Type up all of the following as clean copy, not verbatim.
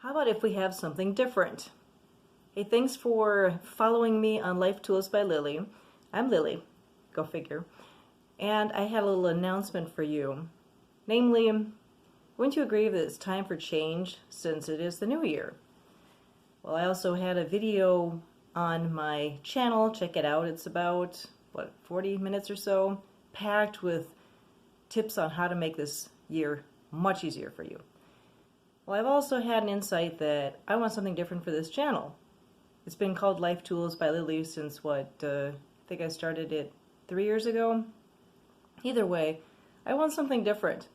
How about if we have something different? Hey, thanks for following me on Life Tools by Lily. I'm Lily, go figure. And I had a little announcement for you. Namely, wouldn't you agree that it's time for change since it is the new year? Well, I also had a video on my channel. Check it out. It's about, 40 minutes or so, packed with tips on how to make this year much easier for you. Well, I've also had an insight that I want something different for this channel. It's been called Life Tools by Lily since I think I started it 3 years ago. Either way, I want something different.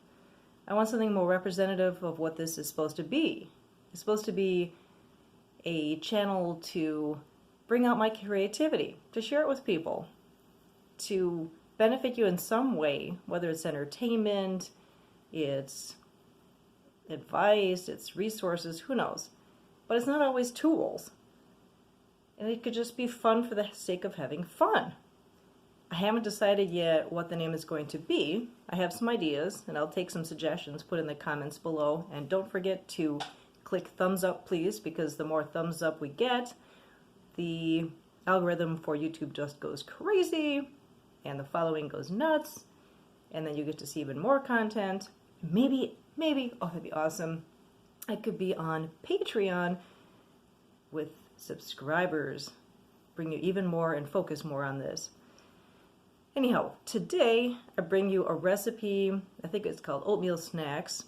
I want something more representative of what this is supposed to be. It's supposed to be a channel to bring out my creativity, to share it with people, to benefit you in some way, whether it's entertainment, it's advice, it's resources, who knows. But it's not always tools. And it could just be fun for the sake of having fun. I haven't decided yet what the name is going to be. I have some ideas, and I'll take some suggestions put in the comments below. And don't forget to click thumbs up, please, because the more thumbs up we get, the algorithm for YouTube just goes crazy, and the following goes nuts, and then you get to see even more content. Maybe, oh, that'd be awesome. I could be on Patreon with subscribers, bring you even more and focus more on this. Anyhow, today I bring you a recipe. I think it's called oatmeal snacks.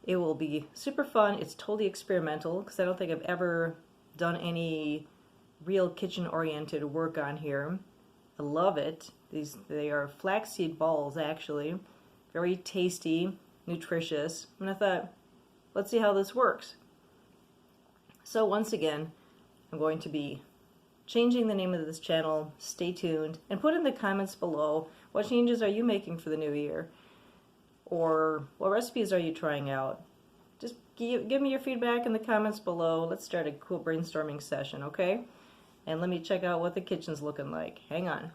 It will be super fun. It's totally experimental because I don't think I've ever done any real kitchen-oriented work on here. I love it. They are flaxseed balls, actually. Very tasty, nutritious. And I thought, let's see how this works. So once again, I'm going to be changing the name of this channel. Stay tuned. And put in the comments below, what changes are you making for the new year? Or what recipes are you trying out? Just give me your feedback in the comments below. Let's start a cool brainstorming session, okay? And let me check out what the kitchen's looking like. Hang on.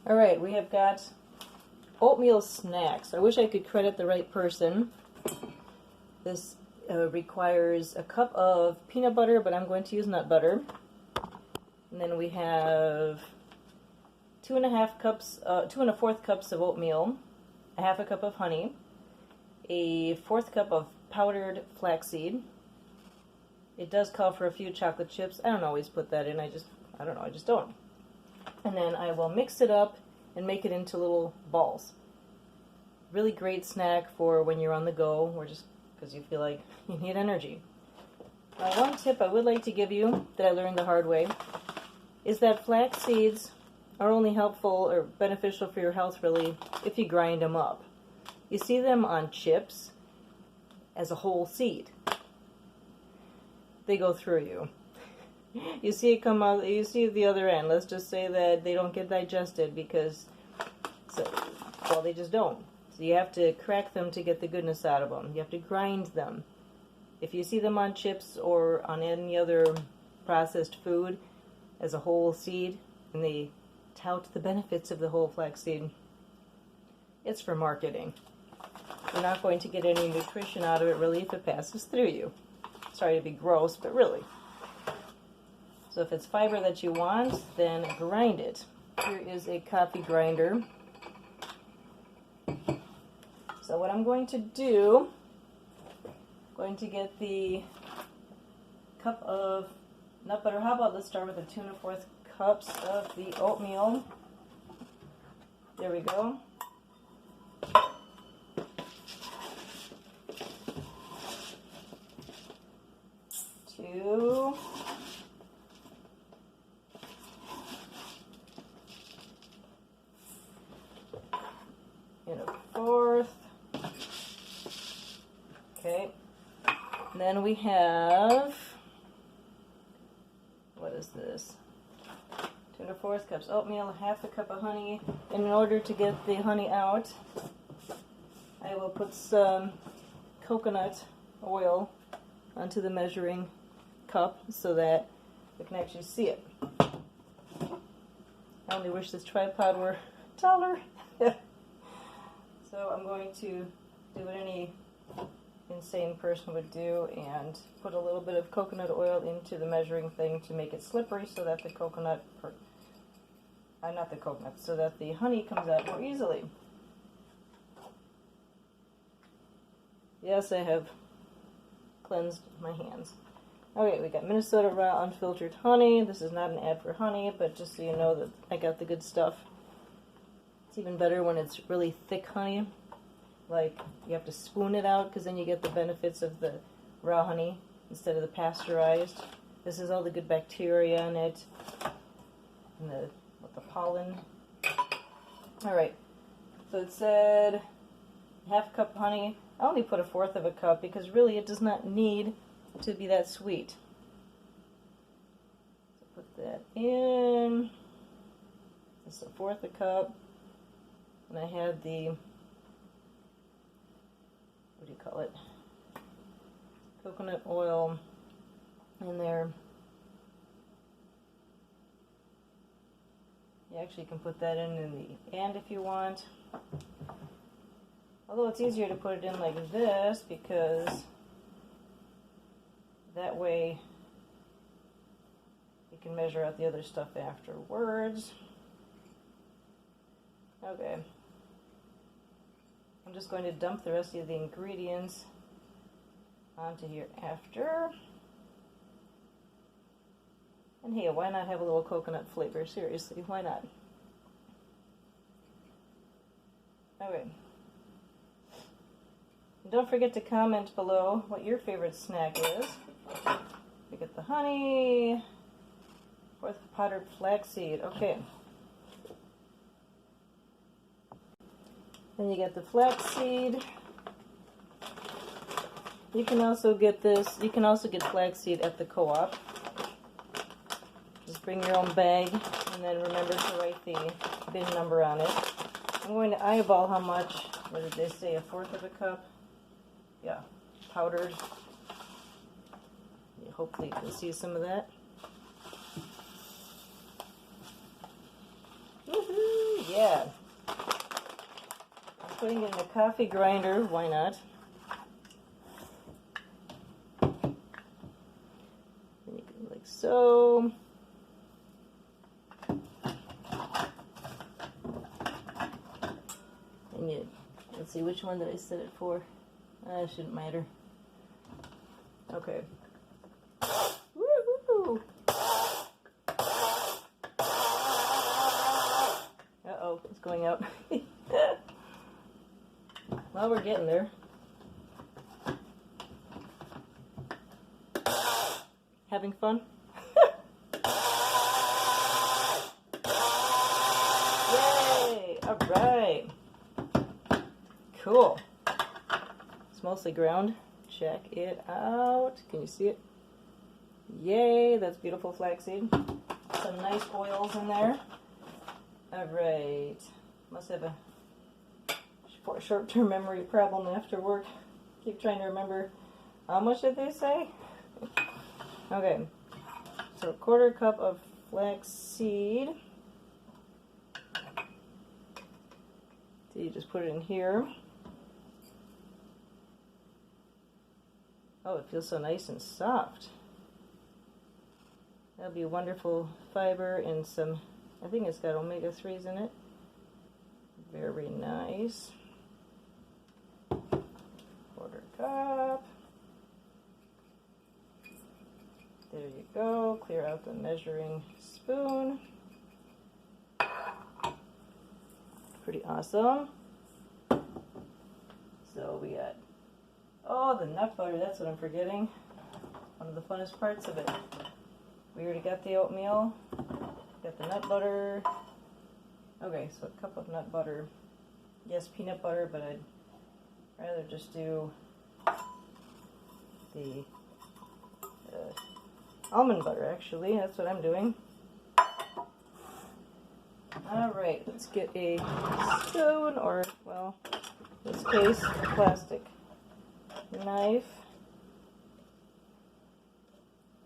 Alright, we have got oatmeal snacks. I wish I could credit the right person. This requires a cup of peanut butter, but I'm going to use nut butter. And then we have 2 1/4 cups of oatmeal, a 1/2 cup of honey, a 1/4 cup of powdered flaxseed. It does call for a few chocolate chips. I don't always put that in. I don't know. I just don't. And then I will mix it up and make it into little balls. Really great snack for when you're on the go or just because you feel like you need energy. Now, one tip I would like to give you that I learned the hard way is that flax seeds are only helpful or beneficial for your health, really, if you grind them up. You see them on chips as a whole seed. They go through you. You see it come out, you see the other end. Let's just say that they don't get digested because, well, they just don't. So you have to crack them to get the goodness out of them. You have to grind them. If you see them on chips or on any other processed food as a whole seed, and they tout the benefits of the whole flaxseed, it's for marketing. You're not going to get any nutrition out of it, really, if it passes through you. Sorry to be gross, but really. So if it's fiber that you want, then grind it. Here is a coffee grinder. So what I'm going to do, I'm going to get the cup of nut butter. How about let's start with the 2 1/4 cups of the oatmeal. There we go. Two. And a 1/4. Okay. And then we have, what is this? 2 1/4 cups oatmeal, 1/2 cup of honey. And in order to get the honey out, I will put some coconut oil onto the measuring cup so that we can actually see it. I only wish this tripod were taller. So I'm going to do it in sane person would do, and put a little bit of coconut oil into the measuring thing to make it slippery so that the coconut, not the coconut, so that the honey comes out more easily. Yes, I have cleansed my hands. Okay, we got Minnesota Raw Unfiltered Honey. This is not an ad for honey, but just so you know that I got the good stuff. It's even better when it's really thick honey. Like, you have to spoon it out because then you get the benefits of the raw honey instead of the pasteurized. This is all the good bacteria in it, and the pollen. Alright, so it said half a cup of honey. I only put 1/4 of a cup because really it does not need to be that sweet. So put that in. Just 1/4 a cup. And I had the, what do you call it? Coconut oil in there. You actually can put that in the end if you want. Although it's easier to put it in like this because that way you can measure out the other stuff afterwards. Okay. I'm just going to dump the rest of the ingredients onto here after. And hey, why not have a little coconut flavor? Seriously, why not? Okay. Don't forget to comment below what your favorite snack is. We get the honey, 1/4 powdered flaxseed. Okay. Then you get the flaxseed. You can also get this. You can also get flaxseed at the co-op. Just bring your own bag, and then remember to write the bin number on it. I'm going to eyeball how much. What did they say? 1/4 of a cup. Yeah, powdered. Hopefully you can see some of that. Woohoo! Yeah. I'm putting it in a coffee grinder. Why not? And you can like so. And you, let's see, which one did I set it for? It shouldn't matter. Okay. Woohoo! Uh-oh, it's going out. Well, we're getting there. Having fun? Yay! Alright. Cool. It's mostly ground. Check it out. Can you see it? Yay, that's beautiful flaxseed. Some nice oils in there. Alright. Must have a short-term memory problem after work. Keep trying to remember. How much did they say? Okay. So 1/4 cup of flaxseed. So you just put it in here. Oh, it feels so nice and soft. That'll be wonderful fiber and some, I think it's got omega-3s in it. Very nice. 1/4 cup. There you go. Clear out the measuring spoon. Pretty awesome. So we got, oh, the nut butter, that's what I'm forgetting. One of the funnest parts of it. We already got the oatmeal, got the nut butter. Okay, so a cup of nut butter. Yes, peanut butter, but I'd rather just do the almond butter, actually. That's what I'm doing. Alright, let's get a spoon, or, well, in this case, a plastic knife.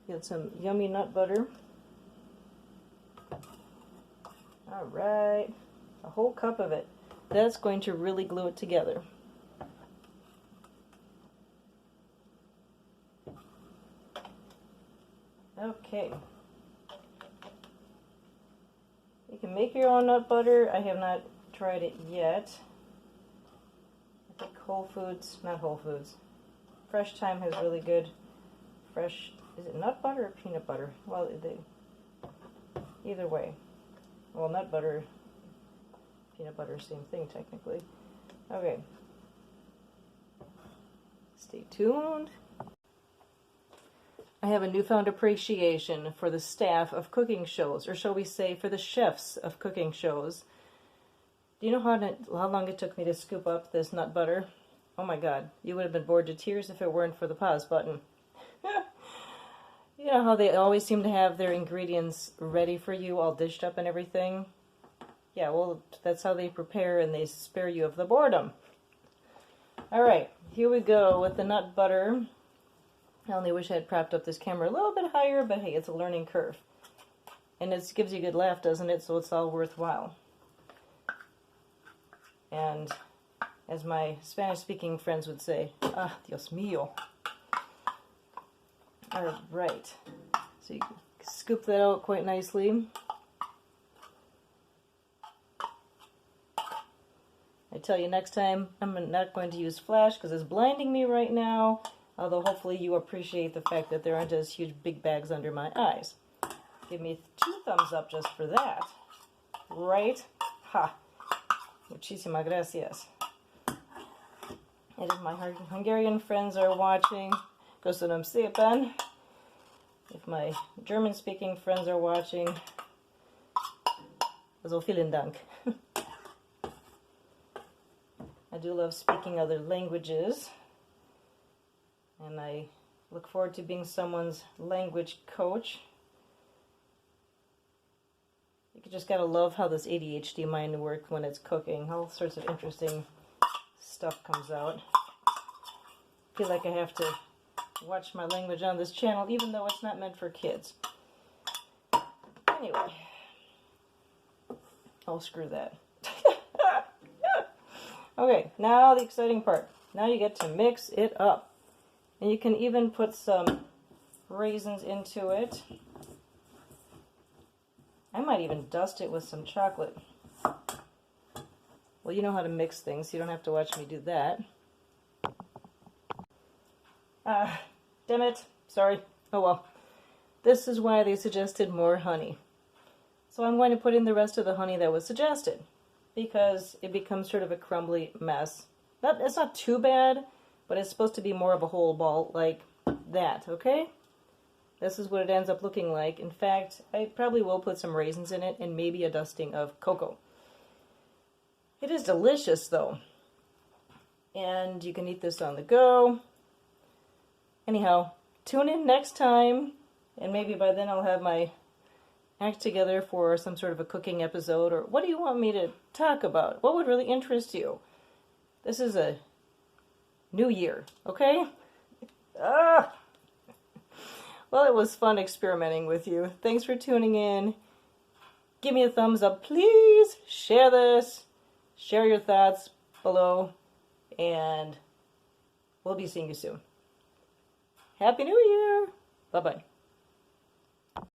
Get some yummy nut butter. Alright, a whole cup of it. That's going to really glue it together. Okay. You can make your own nut butter. I have not tried it yet. I think not Whole Foods. Fresh Thyme has really good fresh, is it nut butter or peanut butter? Well, either way. Well, nut butter, peanut butter, same thing technically. Okay. Stay tuned. I have a newfound appreciation for the staff of cooking shows, or shall we say for the chefs of cooking shows. Do you know how long it took me to scoop up this nut butter? Oh my god, you would have been bored to tears if it weren't for the pause button. You know how they always seem to have their ingredients ready for you, all dished up and everything? Yeah, well, that's how they prepare and they spare you of the boredom. Alright, here we go with the nut butter. I only wish I had propped up this camera a little bit higher, but hey, it's a learning curve. And it gives you a good laugh, doesn't it? So it's all worthwhile. And as my Spanish-speaking friends would say, ah, Dios mío. Alright, so you can scoop that out quite nicely. I tell you, next time I'm not going to use flash because it's blinding me right now, although hopefully you appreciate the fact that there aren't as huge big bags under my eyes. Give me 2 thumbs up just for that. Right? Ha! Muchísimas gracias. And if my Hungarian friends are watching, köszönöm szépen. If my German-speaking friends are watching, also vielen Dank. I do love speaking other languages, and I look forward to being someone's language coach. You just gotta love how this ADHD mind works when it's cooking. All sorts of interesting stuff comes out. I feel like I have to watch my language on this channel, even though it's not meant for kids. Anyway. Oh, screw that. Okay, now the exciting part. Now you get to mix it up. And you can even put some raisins into it. I might even dust it with some chocolate. Well, you know how to mix things, so you don't have to watch me do that. Damn it. Sorry. Oh well. This is why they suggested more honey. So I'm going to put in the rest of the honey that was suggested, because it becomes sort of a crumbly mess. It's not too bad, but it's supposed to be more of a whole ball like that, okay? This is what it ends up looking like. In fact, I probably will put some raisins in it and maybe a dusting of cocoa. It is delicious, though. And you can eat this on the go. Anyhow, tune in next time, and maybe by then I'll have my act together for some sort of a cooking episode, or what do you want me to talk about? What would really interest you? This is a new year, okay? Well, it was fun experimenting with you. Thanks for tuning in. Give me a thumbs up, please. Share this. Share your thoughts below, and we'll be seeing you soon. Happy New Year! Bye-bye.